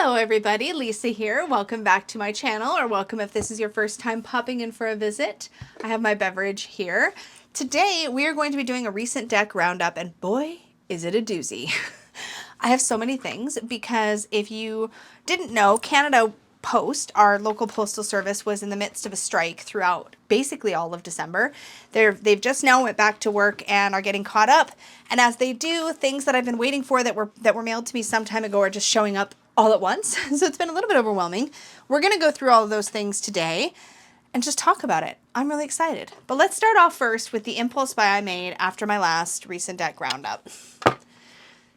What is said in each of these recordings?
Hello everybody, Lisa here. Welcome back to my channel, or welcome if this is your first time popping in for a visit. I have my beverage here. Today we are going to be doing a recent deck roundup, and boy, is it a doozy. I have so many things because if you didn't know, Canada Post, our local postal service, was in the midst of a strike throughout basically all of December. They've just now went back to work and are getting caught up. And as they do, things that I've been waiting for that were mailed to me some time ago are just showing up all at once. So it's been a little bit overwhelming. We're going to go through all of those things today and just talk about it. I'm really excited. But let's start off first with the impulse buy I made after my last recent deck roundup.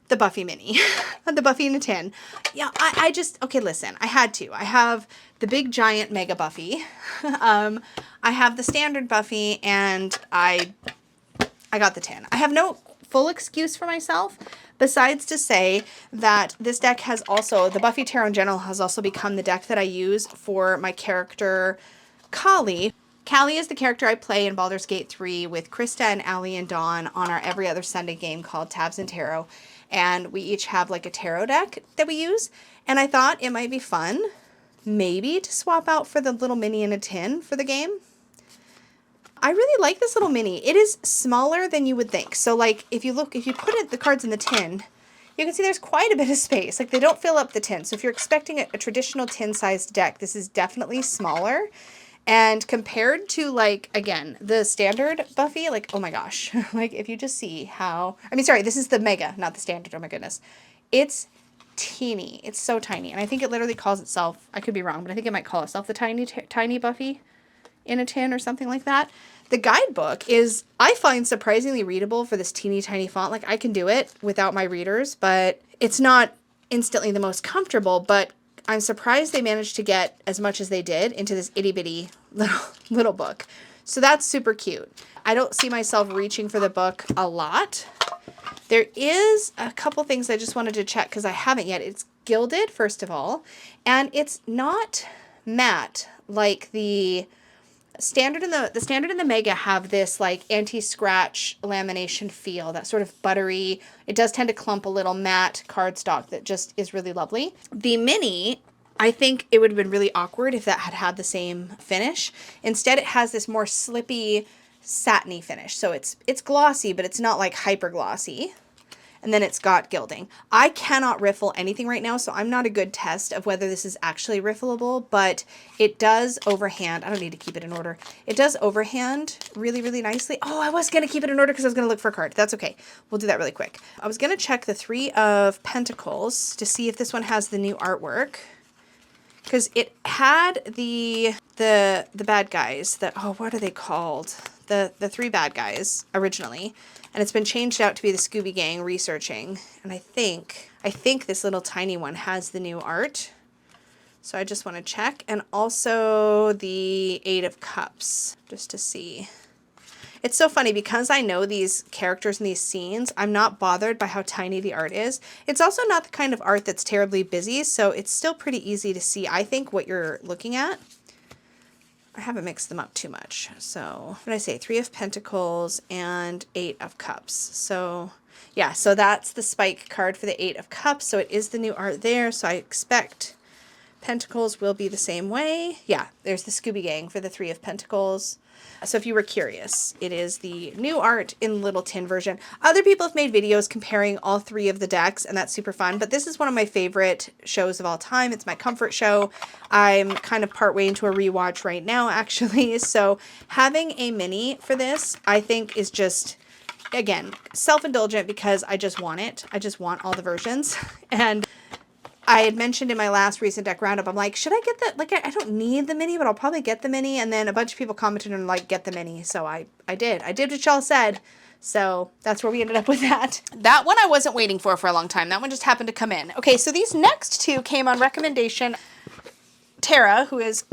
The Buffy Mini. The Buffy in a tin. Yeah, I just, okay, listen, I had to. I have the big giant mega Buffy. I have the standard Buffy, and I got the tin. I have no full excuse for myself besides to say that this deck has also, the Buffy Tarot in general has also become the deck that I use for my character Kali. Kali is the character I play in Baldur's Gate 3 with Krista and Allie and Dawn on our every other Sunday game called Tabs and Tarot. And we each have like a tarot deck that we use. And I thought it might be fun, maybe, to swap out for the little mini in a tin for the game. I really like this little mini. It is smaller than you would think. So like if you put the cards in the tin, you can see there's quite a bit of space. Like they don't fill up the tin. So if you're expecting a traditional tin-sized deck, this is definitely smaller. And compared to, like, again, the standard Buffy, like, oh my gosh. Like, if you just see how, I mean, sorry, this is the mega, not the standard. Oh my goodness. It's teeny. It's so tiny. And I think it literally calls itself, I could be wrong, but I think it might call itself the tiny Buffy in a tin or something like that. The guidebook is, I find, surprisingly readable for this teeny tiny font. Like, I can do it without my readers, but it's not instantly the most comfortable, but I'm surprised they managed to get as much as they did into this itty bitty little book. So that's super cute. I don't see myself reaching for the book a lot. There is a couple things I just wanted to check because I haven't yet. It's gilded, first of all, and it's not matte like the standard and the mega have this like anti-scratch lamination feel, that sort of buttery, it does tend to clump a little matte cardstock that just is really lovely. The mini, I think it would have been really awkward if that had the same finish. Instead, it has this more slippy, satiny finish. So it's glossy, but it's not like hyper glossy. And then it's got gilding. I cannot riffle anything right now, so I'm not a good test of whether this is actually riffleable, but it does overhand. I don't need to keep it in order. It does overhand really, really nicely. Oh, I was going to keep it in order because I was going to look for a card. That's okay. We'll do that really quick. I was going to check the Three of Pentacles to see if this one has the new artwork, because it had the bad guys, what are they called? The three bad guys originally. And it's been changed out to be the Scooby Gang researching. And I think this little tiny one has the new art. So I just want to check. And also the Eight of Cups, just to see. It's so funny because I know these characters in these scenes, I'm not bothered by how tiny the art is. It's also not the kind of art that's terribly busy, so it's still pretty easy to see, I think, what you're looking at. I haven't mixed them up too much. So what did I say? Three of Pentacles and Eight of Cups. So yeah, so that's the spike card for the Eight of Cups. So it is the new art there. So I expect Pentacles will be the same way. Yeah, there's the Scooby Gang for the Three of Pentacles. So if you were curious, it is the new art in little tin version. Other people have made videos comparing all three of the decks, and that's super fun. But this is one of my favorite shows of all time. It's my comfort show. I'm kind of partway into a rewatch right now, actually. So having a mini for this, I think, is just, again, self-indulgent because I just want it. I just want all the versions. And I had mentioned in my last recent deck roundup, I'm like, should I get the, like, I don't need the mini, but I'll probably get the mini. And then a bunch of people commented on, like, get the mini. So I did. I did what y'all said. So that's where we ended up with that. That one I wasn't waiting for a long time. That one just happened to come in. Okay, so these next two came on recommendation. Tara, who is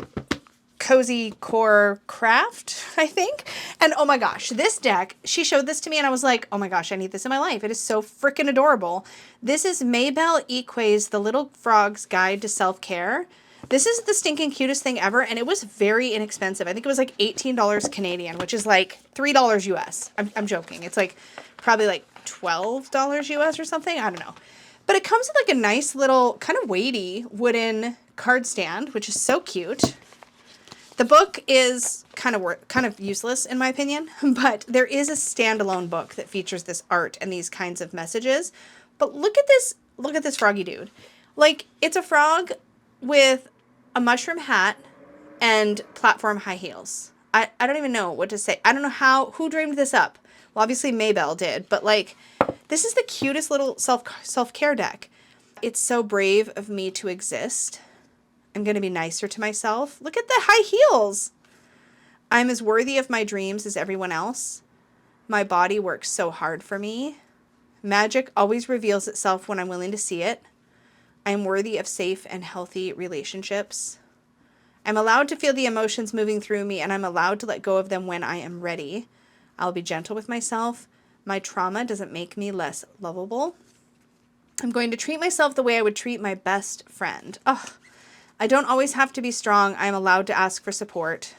Cozy Core Craft, I think. And oh my gosh, this deck, she showed this to me and I was like, oh my gosh, I need this in my life. It is so freaking adorable. This is Maybelle Equay's The Little Frog's Guide to Self-Care. This is the stinking cutest thing ever, and it was very inexpensive. I think it was like $18 Canadian, which is like $3 US. I'm joking. It's like probably like $12 US or something. I don't know. But it comes with like a nice little kind of weighty wooden card stand, which is so cute. The book is kind of useless in my opinion, but there is a standalone book that features this art and these kinds of messages. But look at this froggy dude. Like, it's a frog with a mushroom hat and platform high heels. I don't even know what to say. I don't know who dreamed this up. Well, obviously Maybell did, but like, this is the cutest little self-care deck. It's so brave of me to exist. I'm going to be nicer to myself. Look at the high heels. I'm as worthy of my dreams as everyone else. My body works so hard for me. Magic always reveals itself when I'm willing to see it. I'm worthy of safe and healthy relationships. I'm allowed to feel the emotions moving through me, and I'm allowed to let go of them when I am ready. I'll be gentle with myself. My trauma doesn't make me less lovable. I'm going to treat myself the way I would treat my best friend. Oh, I don't always have to be strong. I'm allowed to ask for support.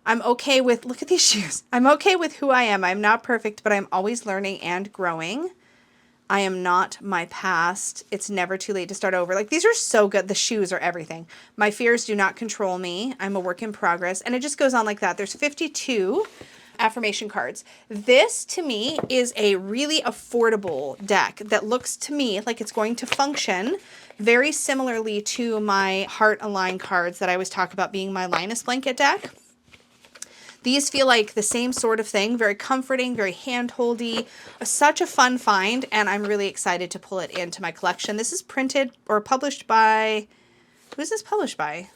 I'm okay with, look at these shoes. I'm okay with who I am. I'm not perfect, but I'm always learning and growing. I am not my past. It's never too late to start over. Like, these are so good. The shoes are everything. My fears do not control me. I'm a work in progress. And it just goes on like that. There's 52 affirmation cards. This, to me, is a really affordable deck that looks to me like it's going to function very similarly to my Heart Align cards that I always talk about being my Linus blanket deck. These feel like the same sort of thing, very comforting, very hand-holdy, such a fun find, and I'm really excited to pull it into my collection. This is printed or published by, who is this published by?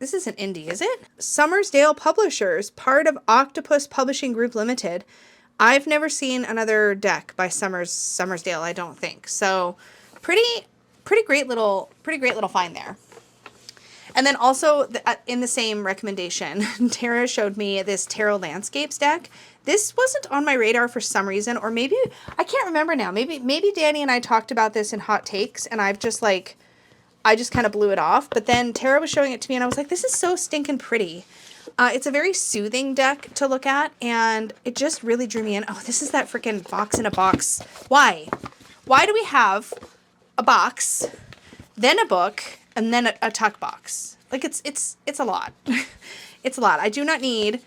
This isn't indie, is it? Summersdale Publishers, part of Octopus Publishing Group Limited. I've never seen another deck by Summersdale, I don't think. So pretty great little find there. And then also in the same recommendation, Tara showed me this Tarot Landscapes deck. This wasn't on my radar for some reason, or maybe, I can't remember now. Maybe Danny and I talked about this in Hot Takes, and I just kind of blew it off. But then Tara was showing it to me, and I was like, this is so stinking pretty. It's a very soothing deck to look at, and it just really drew me in. Oh, this is that freaking box in a box. Why? Why do we have a box, then a book, and then a tuck box? Like, it's a lot. It's a lot. I do not need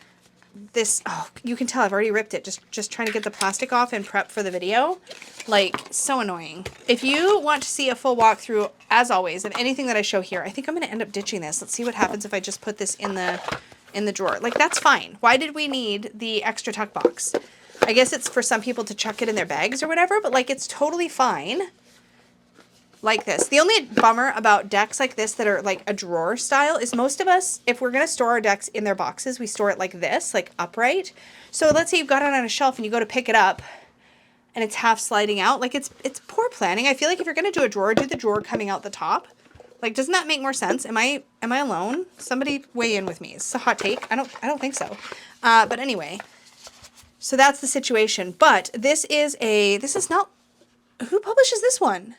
this. Oh, you can tell I've already ripped it. Just trying to get the plastic off and prep for the video. Like, so annoying. If you want to see a full walkthrough, as always, of anything that I show here, I think I'm going to end up ditching this. Let's see what happens if I just put this in the drawer. Like, that's fine. Why did we need the extra tuck box? I guess it's for some people to chuck it in their bags or whatever, but like, it's totally fine. Like this. The only bummer about decks like this that are like a drawer style is most of us, if we're going to store our decks in their boxes, we store it like this, like upright. So let's say you've got it on a shelf and you go to pick it up and it's half sliding out. Like, it's poor planning. I feel like if you're going to do a drawer, do the drawer coming out the top. Like, doesn't that make more sense? Am I alone? Somebody weigh in with me. It's a hot take. I don't think so. But anyway, so that's the situation. But this is not, who publishes this one?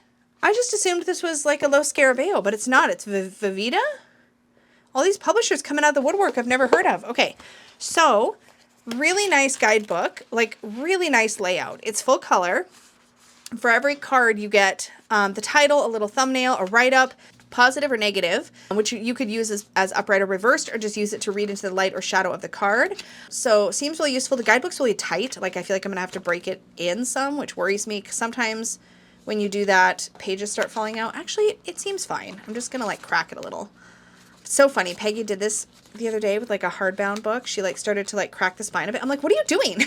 I just assumed this was like a Los Scarabeo, but it's not. It's Vivida? All these publishers coming out of the woodwork I've never heard of. Okay, so really nice guidebook, like really nice layout. It's full color. For every card you get the title, a little thumbnail, a write-up, positive or negative, which you could use as upright or reversed, or just use it to read into the light or shadow of the card. So seems really useful. The guidebook's really tight. Like, I feel like I'm going to have to break it in some, which worries me, because sometimes when you do that, pages start falling out. Actually, it seems fine. I'm just going to, like, crack it a little. It's so funny. Peggy did this the other day with, like, a hardbound book. She, like, started to, like, crack the spine of it. I'm like, what are you doing?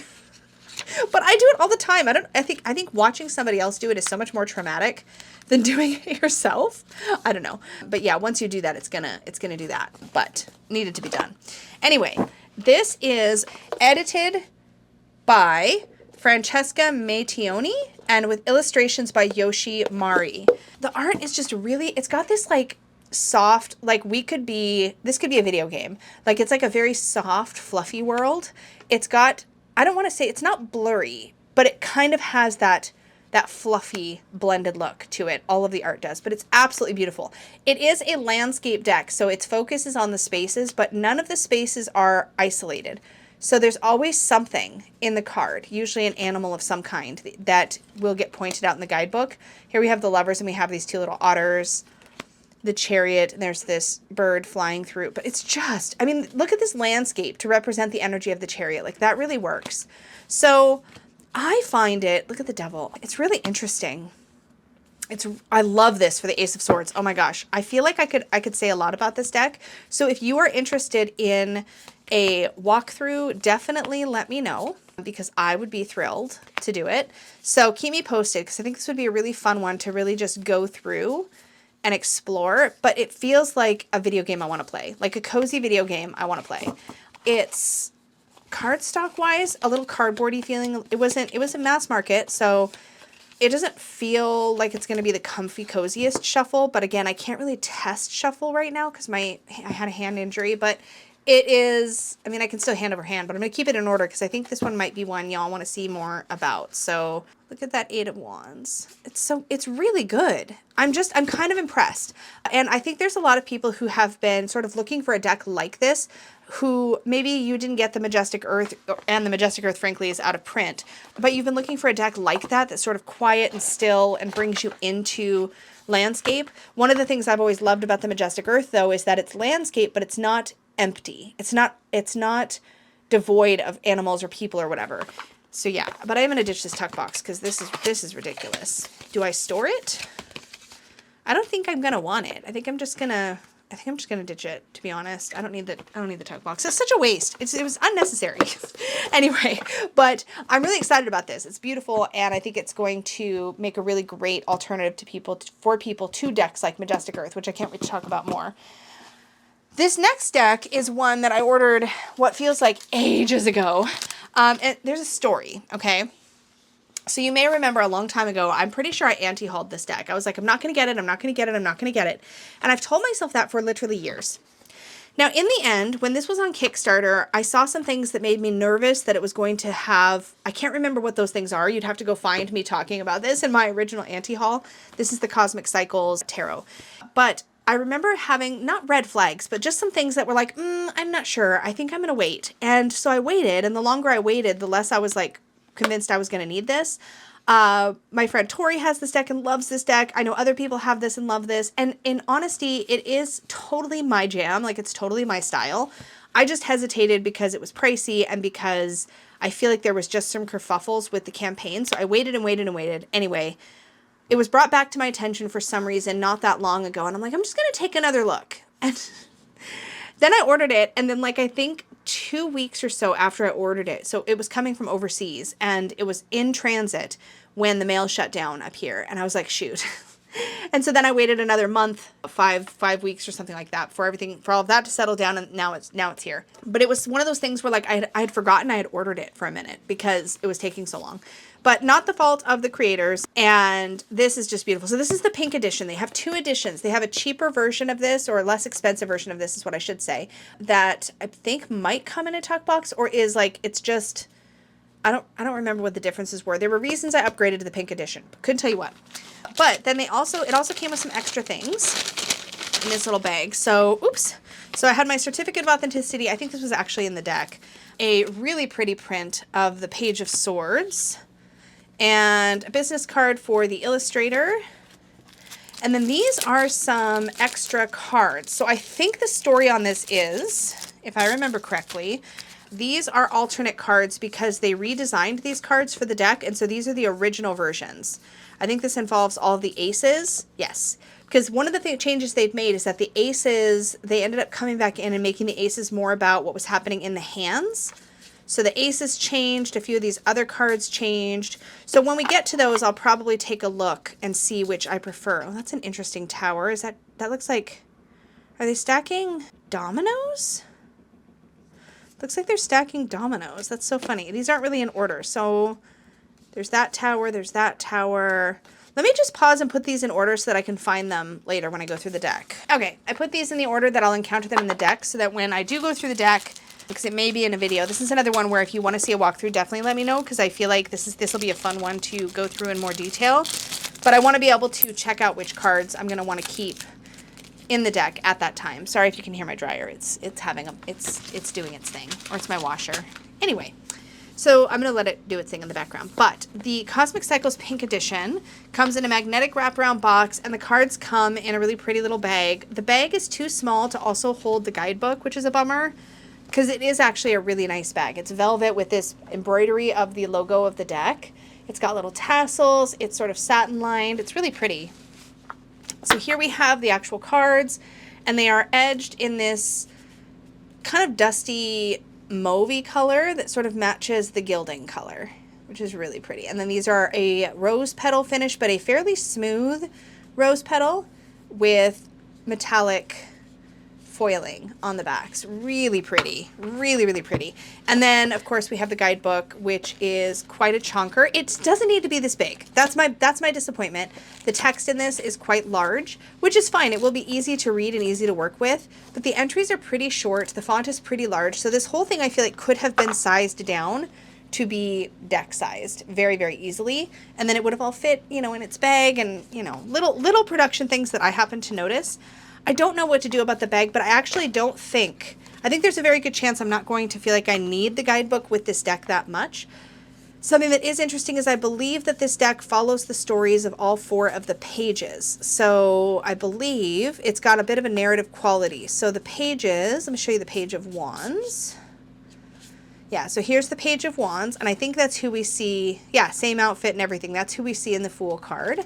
But I do it all the time. I think watching somebody else do it is so much more traumatic than doing it yourself. I don't know. But yeah, once you do that, it's gonna do that. But needed to be done. Anyway, this is edited by Francesca Mattioni and with illustrations by Yoshi Mari. The art is just really, it's got this like soft, like this could be a video game. Like, it's like a very soft, fluffy world. It's got, I don't want to say, it's not blurry, but it kind of has that fluffy blended look to it. All of the art does, but it's absolutely beautiful. It is a landscape deck, so its focus is on the spaces, but none of the spaces are isolated. So there's always something in the card, usually an animal of some kind that will get pointed out in the guidebook. Here we have the lovers and we have these two little otters, the chariot, and there's this bird flying through. But it's just, I mean, look at this landscape to represent the energy of the chariot. Like, that really works. So I find it, look at the devil. It's really interesting. I love this for the Ace of Swords. Oh my gosh. I feel like I could say a lot about this deck. So if you are interested in a walkthrough, definitely let me know, because I would be thrilled to do it. So keep me posted, because I think this would be a really fun one to really just go through and explore. But it feels like a video game I want to play, like a cozy video game I want to play. It's cardstock wise a little cardboardy feeling. It wasn't mass market, so it doesn't feel like it's going to be the comfy, coziest shuffle. But again, I can't really test shuffle right now because I had a hand injury. But it is, I mean, I can still hand over hand, but I'm going to keep it in order because I think this one might be one y'all want to see more about. So look at that 8 of Wands. It's really good. I'm kind of impressed. And I think there's a lot of people who have been sort of looking for a deck like this, who maybe you didn't get the Majestic Earth, and the Majestic Earth, frankly, is out of print, but you've been looking for a deck like that that's sort of quiet and still and brings you into landscape. One of the things I've always loved about the Majestic Earth, though, is that it's landscape, but it's not empty. It's not devoid of animals or people or whatever. So yeah, but I'm going to ditch this tuck box because this is ridiculous. Do I store it? I don't think I'm going to want it. I think I'm just going to ditch it, to be honest. I don't need the tuck box. It's such a waste. It was unnecessary. Anyway, but I'm really excited about this. It's beautiful, and I think it's going to make a really great alternative for people to decks like Majestic Earth, which I can't wait to talk about more. This next deck is one that I ordered what feels like ages ago. And there's a story, okay? So you may remember a long time ago, I'm pretty sure I anti-hauled this deck. I was like, I'm not going to get it, I'm not going to get it, I'm not going to get it. And I've told myself that for literally years. Now, in the end, when this was on Kickstarter, I saw some things that made me nervous that it was going to have, I can't remember what those things are. You'd have to go find me talking about this in my original anti-haul. This is the Cosmic Cycles Tarot. But I remember having, not red flags, but just some things that were like, I'm not sure. I think I'm going to wait. And so I waited, and the longer I waited, the less I was like, convinced I was going to need this. My friend Tori has this deck and loves this deck. I know other people have this and love this. And in honesty, it is totally my jam. Like, it's totally my style. I just hesitated because it was pricey and because I feel like there was just some kerfuffles with the campaign. So I waited and waited and waited. Anyway, it was brought back to my attention for some reason not that long ago. And I'm like, I'm just going to take another look. And then I ordered it. And then, like, I think 2 weeks or so after I ordered it, so it was coming from overseas and it was in transit when the mail shut down up here, and I was like, shoot. And so then I waited another month, five weeks or something like that for all of that to settle down, and now it's here. But it was one of those things where, like, I had forgotten I had ordered it for a minute because it was taking so long. But not the fault of the creators, and this is just beautiful. So this is the pink edition. They have 2 editions. They have a cheaper version of this, or a less expensive version of this is what I should say, that I think might come in a tuck box, or is like, it's just, I don't remember what the differences were. There were reasons I upgraded to the pink edition. Couldn't tell you what. But then it also came with some extra things in this little bag. So, oops. So I had my certificate of authenticity. I think this was actually in the deck. A really pretty print of the Page of Swords, and a business card for the illustrator. And then these are some extra cards. So I think the story on this is, if I remember correctly, these are alternate cards because they redesigned these cards for the deck. And so these are the original versions. I think this involves all of the aces. Yes. Because one of the changes they've made is that the aces, they ended up coming back in and making the aces more about what was happening in the hands. So the aces changed, a few of these other cards changed. So when we get to those, I'll probably take a look and see which I prefer. Oh, that's an interesting tower. That looks like, are they stacking dominoes? Looks like they're stacking dominoes. That's so funny. These aren't really in order. So there's that tower, there's that tower. Let me just pause and put these in order so that I can find them later when I go through the deck. Okay, I put these in the order that I'll encounter them in the deck so that when I do go through the deck, because it may be in a video. This is another one where if you want to see a walkthrough, definitely let me know, because I feel like this will be a fun one to go through in more detail. But I want to be able to check out which cards I'm going to want to keep in the deck at that time. Sorry if you can hear my dryer. It's doing its thing, or it's my washer. Anyway, so I'm going to let it do its thing in the background. But the Cosmic Cycles Pink Edition comes in a magnetic wraparound box, and the cards come in a really pretty little bag. The bag is too small to also hold the guidebook, which is a bummer, because it is actually a really nice bag. It's velvet with this embroidery of the logo of the deck. It's got little tassels. It's sort of satin lined. It's really pretty. So here we have the actual cards, and they are edged in this kind of dusty mauvey color that sort of matches the gilding color, which is really pretty. And then these are a rose petal finish, but a fairly smooth rose petal with metallic foiling on the backs. Really pretty. Really, really pretty. And then, of course, we have the guidebook, which is quite a chunker. It doesn't need to be this big. That's my disappointment. The text in this is quite large, which is fine. It will be easy to read and easy to work with, but the entries are pretty short. The font is pretty large. So this whole thing, I feel like, could have been sized down to be deck sized very, very easily. And then it would have all fit, you know, in its bag, and, you know, little production things that I happen to notice. I don't know what to do about the bag, but I actually don't think, I think there's a very good chance I'm not going to feel like I need the guidebook with this deck that much. Something that is interesting is I believe that this deck follows the stories of all 4 of the pages. So I believe it's got a bit of a narrative quality. So the pages, let me show you the Page of Wands. Yeah, so here's the Page of Wands, and I think that's who we see, yeah, same outfit and everything. That's who we see in the Fool card.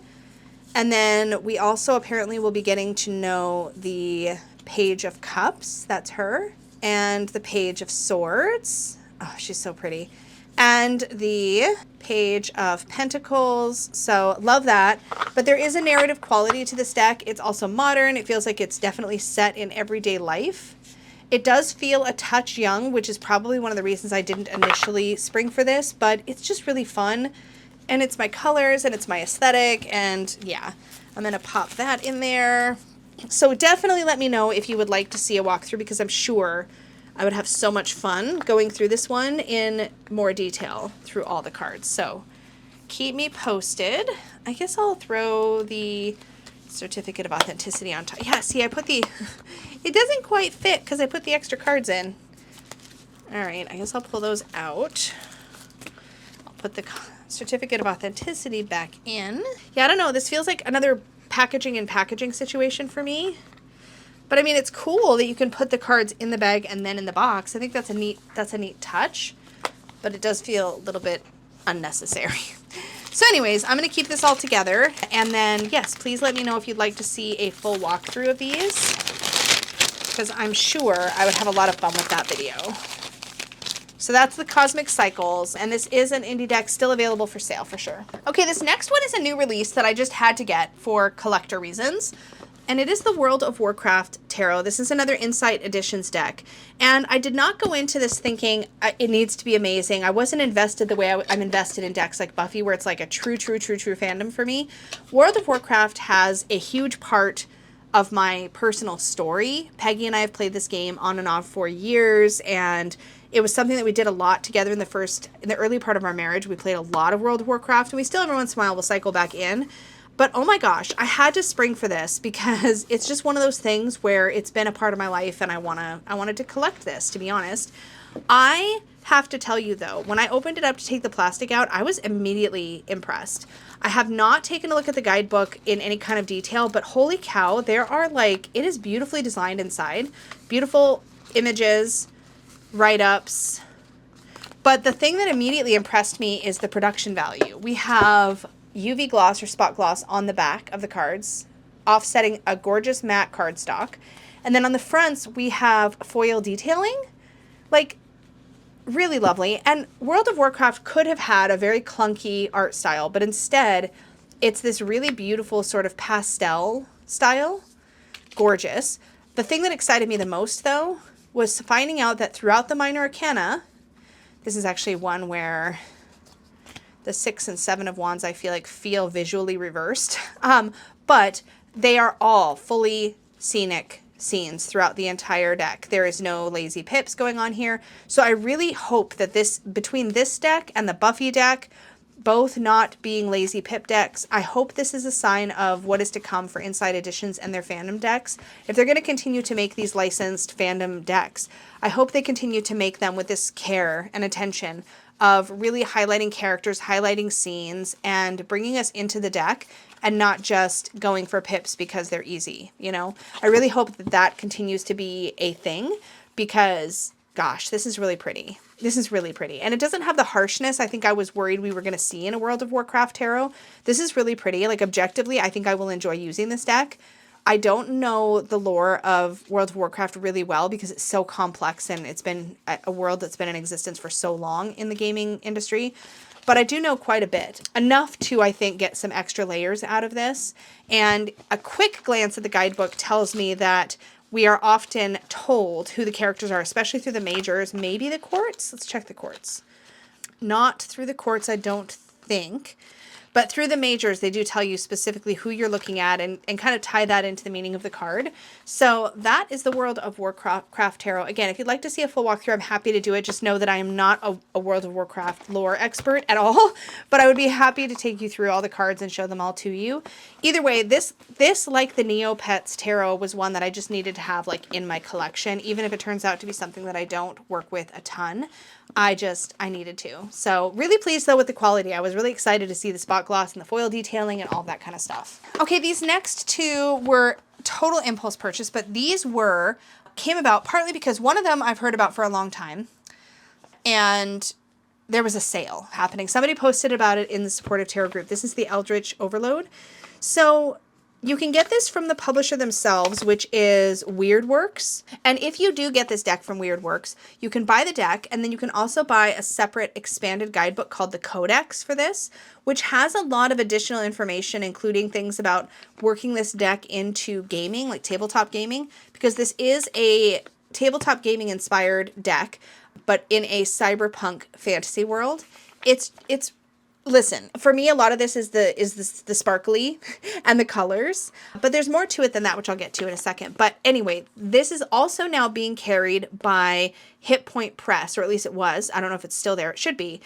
And then we also apparently will be getting to know the Page of Cups, that's her, and the Page of Swords, oh, she's so pretty, and the Page of Pentacles, so love that. But there is a narrative quality to this deck. It's also modern. It feels like it's definitely set in everyday life. It does feel a touch young, which is probably one of the reasons I didn't initially spring for this, but it's just really fun. And it's my colors, and it's my aesthetic, and yeah, I'm going to pop that in there. So definitely let me know if you would like to see a walkthrough, because I'm sure I would have so much fun going through this one in more detail through all the cards. So keep me posted. I guess I'll throw the certificate of authenticity on top. Yeah, see, I put the, it doesn't quite fit because I put the extra cards in. All right, I guess I'll pull those out. I'll put the certificate of authenticity back in. Yeah, I don't know. This feels like another packaging and packaging situation for me. But I mean, it's cool that you can put the cards in the bag and then in the box. I think that's a neat touch, but it does feel a little bit unnecessary. So anyways, I'm going to keep this all together, and then yes, please let me know if you'd like to see a full walkthrough of these, because I'm sure I would have a lot of fun with that video. So that's the Cosmic Cycles, and this is an indie deck still available for sale for sure. Okay, this next one is a new release that I just had to get for collector reasons, and it is the World of Warcraft Tarot. This is another Insight Editions deck, and I did not go into this thinking it needs to be amazing. I wasn't invested the way I'm invested in decks like Buffy, where it's like a true fandom for me. World of Warcraft has a huge part of my personal story. Peggy and I have played this game on and off for years, and it was something that we did a lot together in the early part of our marriage. We played a lot of World of Warcraft, and we still every once in a while will cycle back in. But oh my gosh, I had to spring for this because it's just one of those things where it's been a part of my life, and I wanted to collect this, to be honest. I have to tell you though, when I opened it up to take the plastic out, I was immediately impressed. I have not taken a look at the guidebook in any kind of detail, but holy cow, there are it is beautifully designed inside. Beautiful images, write-ups. But the thing that immediately impressed me is the production value. We have UV gloss or spot gloss on the back of the cards, offsetting a gorgeous matte cardstock. And then on the fronts, we have foil detailing. Really lovely. And World of Warcraft could have had a very clunky art style, but instead it's this really beautiful sort of pastel style. Gorgeous. The thing that excited me the most though was finding out that throughout the Minor Arcana, this is actually one where the 6 and 7 of Wands I feel visually reversed, but they are all fully scenic scenes throughout the entire deck. There is no lazy pips going on here. So I really hope that between this deck and the Buffy deck, both not being lazy pip decks. I hope this is a sign of what is to come for Inside Editions and their fandom decks. If they're going to continue to make these licensed fandom decks, I hope they continue to make them with this care and attention of really highlighting characters, highlighting scenes, and bringing us into the deck, and not just going for pips because they're easy, you know? I really hope that that continues to be a thing, because, gosh, this is really pretty. This is really pretty. And it doesn't have the harshness I think I was worried we were going to see in a World of Warcraft tarot. This is really pretty. Like, objectively, I think I will enjoy using this deck. I don't know the lore of World of Warcraft really well because it's so complex and it's been a world that's been in existence for so long in the gaming industry. But I do know quite a bit. Enough to, I think, get some extra layers out of this. And a quick glance at the guidebook tells me that we are often told who the characters are, especially through the majors. Maybe the courts? Let's check the courts. Not through the courts, I don't think. But through the majors, they do tell you specifically who you're looking at and kind of tie that into the meaning of the card. So that is the World of Warcraft Tarot. Again, if you'd like to see a full walkthrough, I'm happy to do it. Just know that I am not a World of Warcraft lore expert at all, but I would be happy to take you through all the cards and show them all to you. Either way, this like the Neopets Tarot, was one that I just needed to have like in my collection, even if it turns out to be something that I don't work with a ton. I needed to. So really pleased though with the quality. I was really excited to see the spot gloss and the foil detailing and all that kind of stuff. Okay, these next two were total impulse purchase, but these came about partly because one of them I've heard about for a long time, and there was a sale happening. Somebody posted about it in the supportive tarot group. This is the Eldritch Overload. So you can get this from the publisher themselves, which is Weirdworks. And if you do get this deck from Weirdworks, you can buy the deck, and then you can also buy a separate expanded guidebook called the Codex for this, which has a lot of additional information, including things about working this deck into gaming, like tabletop gaming, because this is a tabletop gaming inspired deck, but in a cyberpunk fantasy world. Listen, for me, a lot of this is the sparkly and the colors, but there's more to it than that, which I'll get to in a second. But anyway, this is also now being carried by Hit Point Press, or at least it was. I don't know if it's still there. It should be.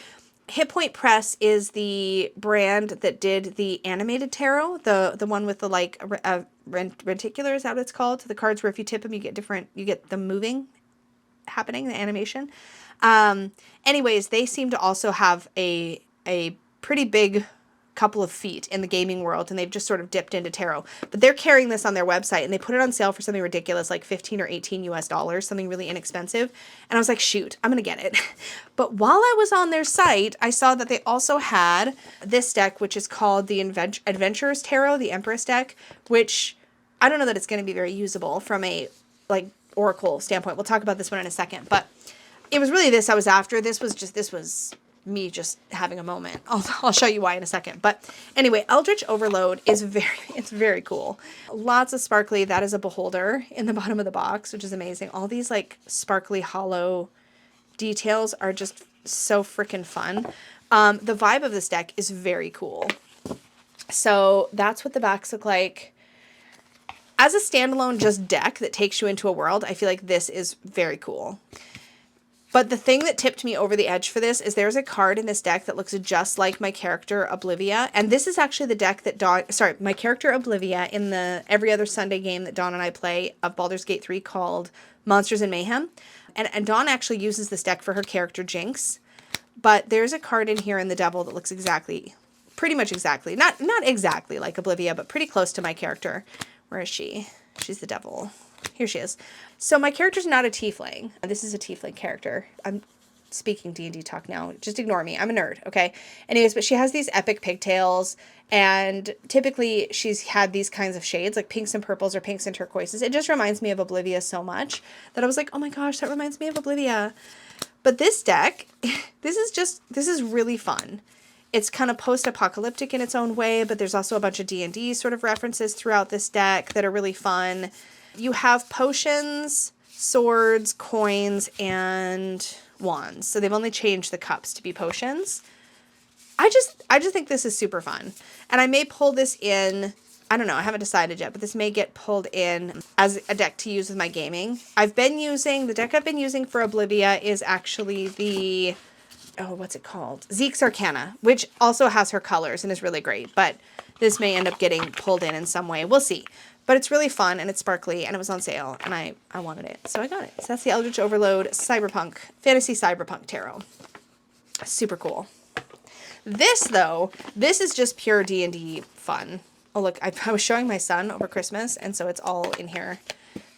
Hit Point Press is the brand that did the animated tarot, the one with the like reticular, is that what it's called? The cards where if you tip them, you get them moving, happening, the animation. Anyways, they seem to also have a pretty big couple of feet in the gaming world, and they've just sort of dipped into tarot. But they're carrying this on their website, and they put it on sale for something ridiculous, like $15 or $18 US, something really inexpensive. And I was like, shoot, I'm going to get it. But while I was on their site, I saw that they also had this deck, which is called the Adventurers Tarot, the Empress deck, which I don't know that it's going to be very usable from a like Oracle standpoint. We'll talk about this one in a second, but it was really this I was after. This was me just having a moment. I'll show you why in a second. But anyway, Eldritch Overload is very cool. Lots of sparkly. That is a beholder in the bottom of the box, which is amazing. All these like sparkly hollow details are just so freaking fun. The vibe of this deck is very cool. So that's what the backs look like. As a standalone just deck that takes you into a world, I feel like this is very cool. But the thing that tipped me over the edge for this is there's a card in this deck that looks just like my character Oblivia. And this is actually the deck that my character Oblivia in the every other Sunday game that Dawn and I play of Baldur's Gate 3 called Monsters in Mayhem. And Dawn actually uses this deck for her character Jinx. But there's a card in here in the Devil that looks pretty much exactly, not exactly like Oblivia, but pretty close to my character. Where is she? She's the Devil. Here she is. So my character's not a tiefling. This is a tiefling character. I'm speaking D&D talk now. Just ignore me. I'm a nerd, okay? Anyways, but she has these epic pigtails, and typically she's had these kinds of shades, like pinks and purples or pinks and turquoises. It just reminds me of Oblivia so much that I was like, oh my gosh, that reminds me of Oblivia. But this deck, this is really fun. It's kind of post-apocalyptic in its own way, but there's also a bunch of D&D sort of references throughout this deck that are really fun. You have potions, swords, coins, and wands. So they've only changed the cups to be potions. I just think this is super fun. And I may pull this in, I don't know, I haven't decided yet, but this may get pulled in as a deck to use with my gaming. The deck I've been using for Oblivia is actually the oh, what's it called? Zeke's Arcana, which also has her colors and is really great, but this may end up getting pulled in some way. We'll see. But it's really fun, and it's sparkly, and it was on sale, and I wanted it, so I got it. So that's the Eldritch Overload Cyberpunk, Fantasy Cyberpunk Tarot. Super cool. This, though, this is just pure D&D fun. Oh, look, I was showing my son over Christmas, and so it's all in here.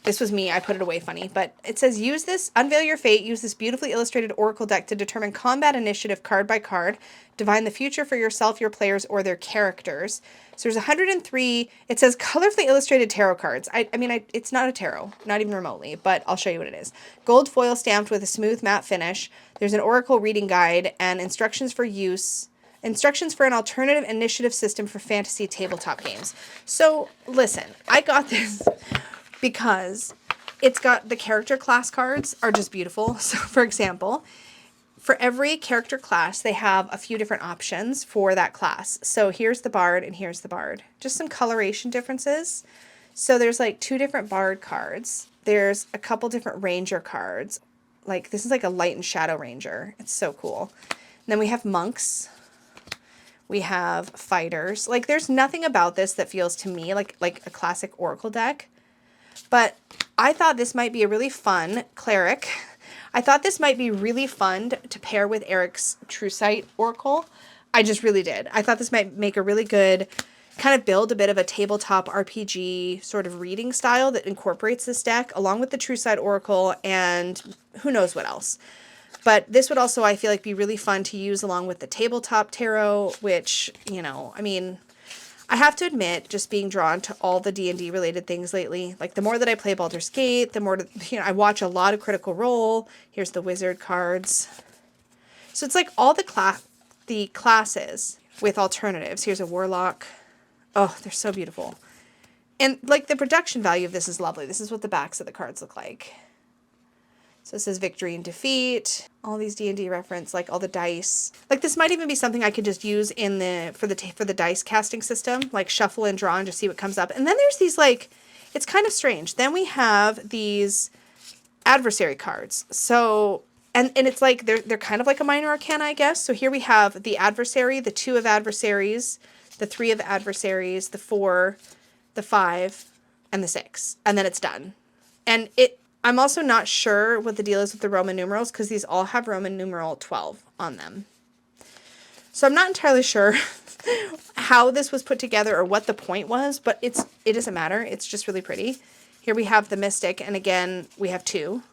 This was me. I put it away funny. But it says, use this, unveil your fate, use this beautifully illustrated oracle deck to determine combat initiative card by card, divine the future for yourself, your players, or their characters. So there's 103, it says colorfully illustrated tarot cards. I mean, it's not a tarot, not even remotely, but I'll show you what it is. Gold foil stamped with a smooth matte finish. There's an oracle reading guide and instructions for use. Instructions for an alternative initiative system for fantasy tabletop games. So, listen, I got this because it's got the character class cards are just beautiful. So, for example, for every character class, they have a few different options for that class. So, here's the bard and here's the bard. Just some coloration differences. So, there's like 2 different bard cards. There's a couple different ranger cards. Like, this is like a light and shadow ranger. It's so cool. And then we have monks. We have fighters. Like, there's nothing about this that feels to me like a classic oracle deck. But I thought this might be a really fun cleric. I thought this might be really fun to pair with Eric's True Sight oracle. I just really did. I thought this might make a really good kind of build a bit of a tabletop RPG sort of reading style that incorporates this deck along with the True Sight oracle and who knows what else. But this would also, I feel like, be really fun to use along with the tabletop tarot, which, you know, I mean, I have to admit, just being drawn to all the D&D related things lately, like the more that I play Baldur's Gate, the more, I watch a lot of Critical Role. Here's the wizard cards. So it's like all the classes with alternatives. Here's a warlock. Oh, they're so beautiful. And like the production value of this is lovely. This is what the backs of the cards look like. So it says victory and defeat, all these D&D reference, like all the dice. Like this might even be something I could just use in for the dice casting system, like shuffle and draw and just see what comes up. And then there's these like, it's kind of strange. Then we have these adversary cards. So, and it's like, they're kind of like a minor arcana, I guess. So here we have the adversary, the 2 of adversaries, the 3 of adversaries, the 4, the 5, and the 6. And then it's done. And I'm also not sure what the deal is with the Roman numerals because these all have Roman numeral 12 on them. So I'm not entirely sure how this was put together or what the point was, but it doesn't matter. It's just really pretty. Here we have the Mystic, and again, we have 2.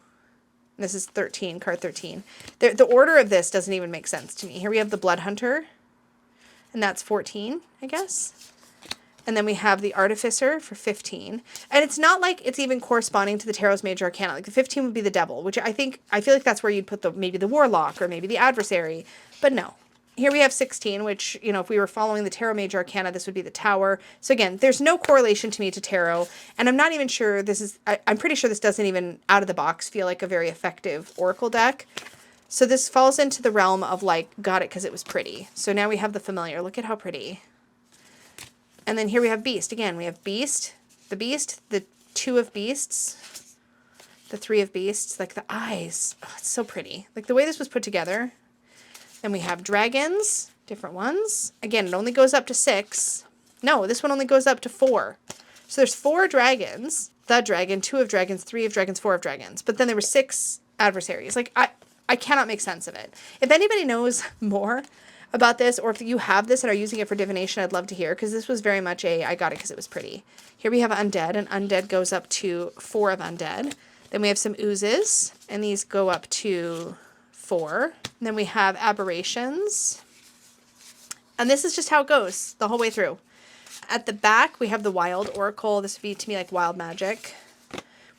This is 13, card 13. The order of this doesn't even make sense to me. Here we have the Blood Hunter, and that's 14, I guess. And then we have the Artificer for 15. And it's not like it's even corresponding to the Tarot's Major Arcana. Like the 15 would be the Devil, which I feel like that's where you'd put maybe the Warlock or maybe the Adversary. But no. Here we have 16, which, you know, if we were following the Tarot Major Arcana, this would be the Tower. So again, there's no correlation to me to Tarot. And I'm not even sure I'm pretty sure this doesn't even out of the box feel like a very effective Oracle deck. So this falls into the realm of like, got it because it was pretty. So now we have the Familiar. Look at how pretty. And then here we have Beast. Again, we have Beast, the 2 of Beasts, the 3 of Beasts, like the eyes. Oh, it's so pretty. Like the way this was put together. Then we have Dragons, different ones. Again, it only goes up to 6. No, this one only goes up to 4. So there's 4 dragons, the dragon, 2 of dragons, 3 of dragons, 4 of dragons. But then there were 6 adversaries. Like I cannot make sense of it. If anybody knows more about this, or if you have this and are using it for divination, I'd love to hear, because this was very much I got it because it was pretty. Here we have Undead, and Undead goes up to 4 of Undead. Then we have some Oozes, and these go up to 4. And then we have Aberrations. And this is just how it goes the whole way through. At the back, we have the Wild Oracle. This would be, to me, like Wild Magic.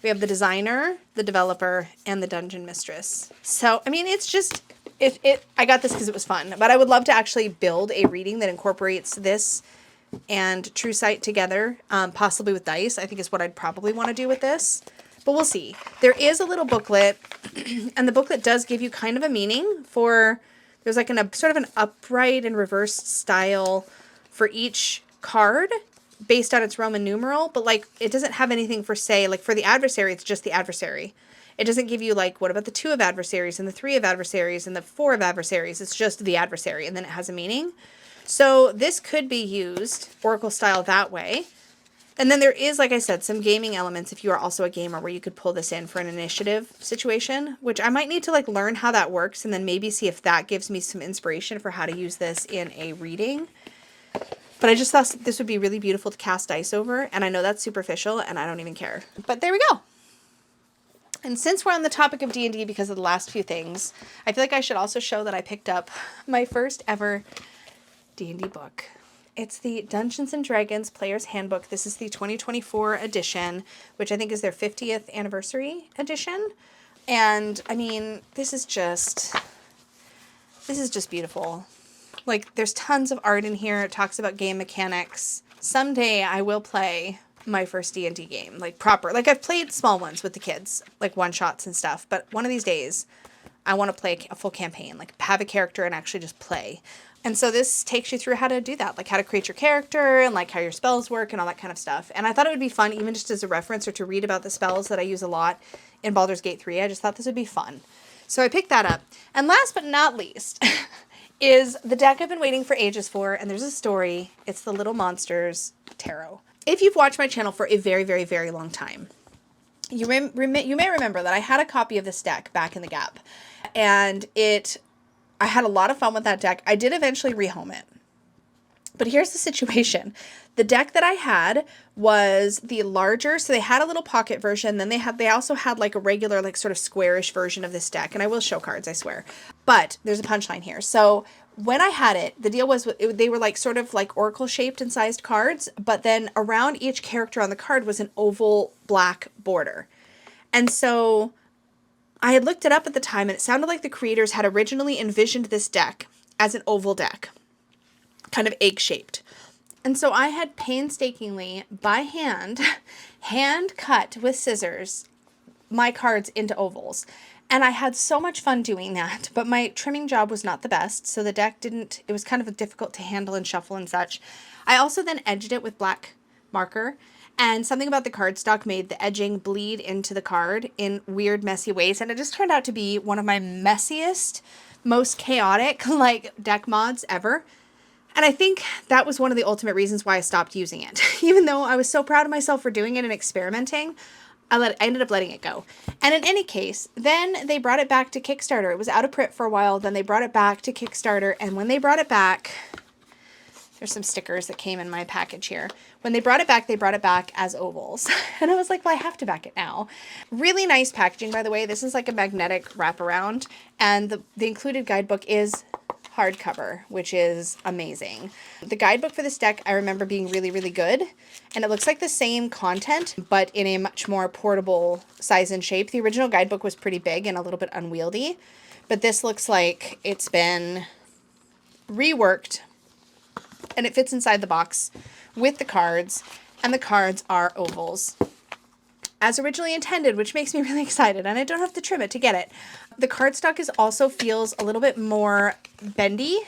We have the Designer, the Developer, and the Dungeon Mistress. So, I mean, it's just... I got this because it was fun, but I would love to actually build a reading that incorporates this and True Sight together, possibly with dice, I think is what I'd probably want to do with this, but we'll see. There is a little booklet, and the booklet does give you kind of a meaning for, there's like sort of an upright and reversed style for each card, based on its Roman numeral, but like it doesn't have anything for, say, like for the adversary, it's just the adversary. It doesn't give you like, what about the 2 of adversaries and the 3 of adversaries and the 4 of adversaries? It's just the adversary, and then it has a meaning. So this could be used Oracle style that way. And then there is, like I said, some gaming elements if you are also a gamer where you could pull this in for an initiative situation, which I might need to like learn how that works and then maybe see if that gives me some inspiration for how to use this in a reading. But I just thought this would be really beautiful to cast dice over, and I know that's superficial and I don't even care. But there we go. And since we're on the topic of D&D because of the last few things, I feel like I should also show that I picked up my first ever D&D book. It's the Dungeons & Dragons Player's Handbook. This is the 2024 edition, which I think is their 50th anniversary edition. And, I mean, this is just beautiful. Like, there's tons of art in here. It talks about game mechanics. Someday I will play my first D&D game, like proper. Like, I've played small ones with the kids, like one-shots and stuff. But one of these days, I want to play a full campaign, like have a character and actually just play. And so this takes you through how to do that, like how to create your character and like how your spells work and all that kind of stuff. And I thought it would be fun even just as a reference or to read about the spells that I use a lot in Baldur's Gate 3. I just thought this would be fun. So I picked that up. And last but not least is the deck I've been waiting for ages for, and there's a story. It's the Little Monsters Tarot. If you've watched my channel for a very, very, very long time, you may remember that I had a copy of this deck back in the Gap. And I had a lot of fun with that deck. I did eventually rehome it. But here's the situation. The deck that I had was the larger, so they had a little pocket version. Then they also had like a regular, like sort of squarish version of this deck. And I will show cards, I swear. But there's a punchline here. So when I had it, the deal was they were like sort of like oracle shaped and sized cards. But then around each character on the card was an oval black border. And so I had looked it up at the time, and it sounded like the creators had originally envisioned this deck as an oval deck, kind of egg-shaped. And so I had painstakingly, by hand cut with scissors, my cards into ovals. And I had so much fun doing that, but my trimming job was not the best, so the deck it was kind of difficult to handle and shuffle and such. I also then edged it with black marker. And something about the cardstock made the edging bleed into the card in weird, messy ways. And it just turned out to be one of my messiest, most chaotic, like, deck mods ever. And I think that was one of the ultimate reasons why I stopped using it. Even though I was so proud of myself for doing it and experimenting, I ended up letting it go. And in any case, then they brought it back to Kickstarter. It was out of print for a while. Then they brought it back to Kickstarter. And when they brought it back, there's some stickers that came in my package here. When they brought it back as ovals. And I was like, well, I have to back it now. Really nice packaging, by the way. This is like a magnetic wraparound. And the included guidebook is hardcover, which is amazing. The guidebook for this deck, I remember being really, really good. And it looks like the same content, but in a much more portable size and shape. The original guidebook was pretty big and a little bit unwieldy. But this looks like it's been reworked. And it fits inside the box with the cards, and the cards are ovals as originally intended, which makes me really excited, and I don't have to trim it to get it. The cardstock also feels a little bit more bendy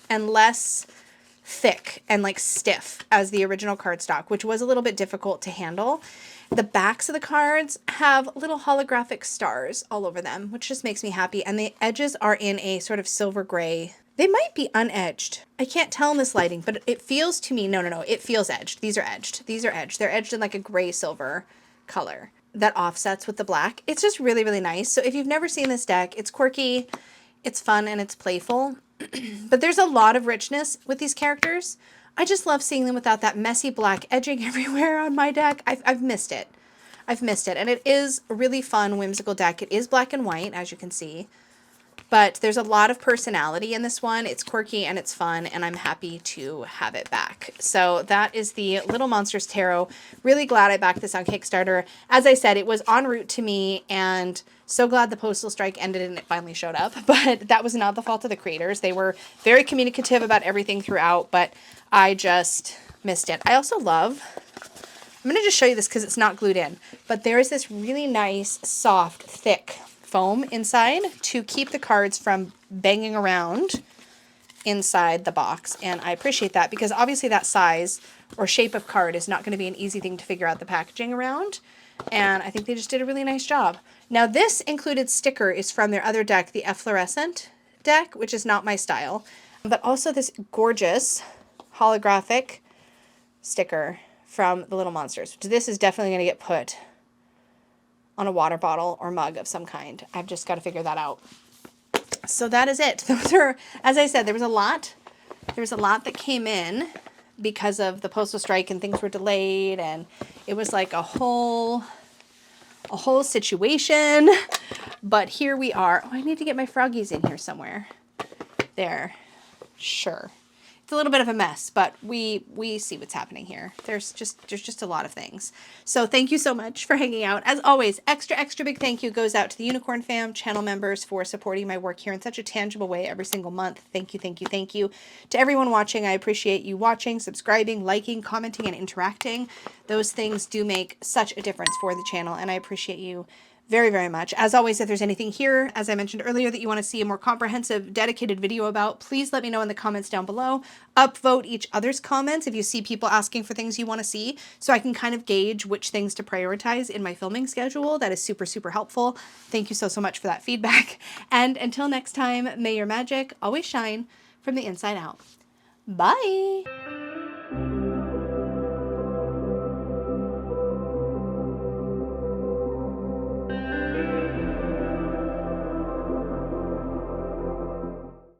and less thick and like stiff as the original cardstock, which was a little bit difficult to handle. The backs of the cards have little holographic stars all over them, which just makes me happy, and the edges are in a sort of silver gray. They might be unedged. I can't tell in this lighting, but it feels to me, no, it feels edged. These are edged. They're edged in like a gray silver color that offsets with the black. It's just really, really nice. So if you've never seen this deck, it's quirky, it's fun, and it's playful. But there's a lot of richness with these characters. I just love seeing them without that messy black edging everywhere on my deck. I've missed it. And it is a really fun, whimsical deck. It is black and white, as you can see. But there's a lot of personality in this one. It's quirky and it's fun, and I'm happy to have it back. So that is the Little Monsters Tarot. Really glad I backed this on Kickstarter. As I said, it was en route to me, and so glad the postal strike ended and it finally showed up. But that was not the fault of the creators. They were very communicative about everything throughout, but I just missed it. I also love, I'm going to just show you this because it's not glued in, but there is this really nice, soft, thick foam inside to keep the cards from banging around inside the box, and I appreciate that because obviously that size or shape of card is not going to be an easy thing to figure out the packaging around. And I think they just did a really nice job. Now this included sticker is from their other deck, the Efflorescent deck, which is not my style, but also this gorgeous holographic sticker from the Little Monsters. This is definitely going to get put on a water bottle or mug of some kind. I've just got to figure that out. So that is it. Those are, as I said, there was a lot that came in because of the postal strike and things were delayed, and it was like a whole situation. But here we are. Oh, I need to get my froggies in here somewhere. There. Sure. It's a little bit of a mess, but we see what's happening here. There's just a lot of things. So thank you so much for hanging out. As always, extra big thank you goes out to the Unicorn Fam channel members for supporting my work here in such a tangible way every single month. Thank you, thank you, thank you. To everyone watching, I appreciate you watching, subscribing, liking, commenting, and interacting. Those things do make such a difference for the channel, and I appreciate you very, very much. As always, if there's anything here, as I mentioned earlier, that you want to see a more comprehensive, dedicated video about, please let me know in the comments down below. Upvote each other's comments if you see people asking for things you want to see, so I can kind of gauge which things to prioritize in my filming schedule. That is super, super helpful. Thank you so much for that feedback. And until next time, may your magic always shine from the inside out. Bye!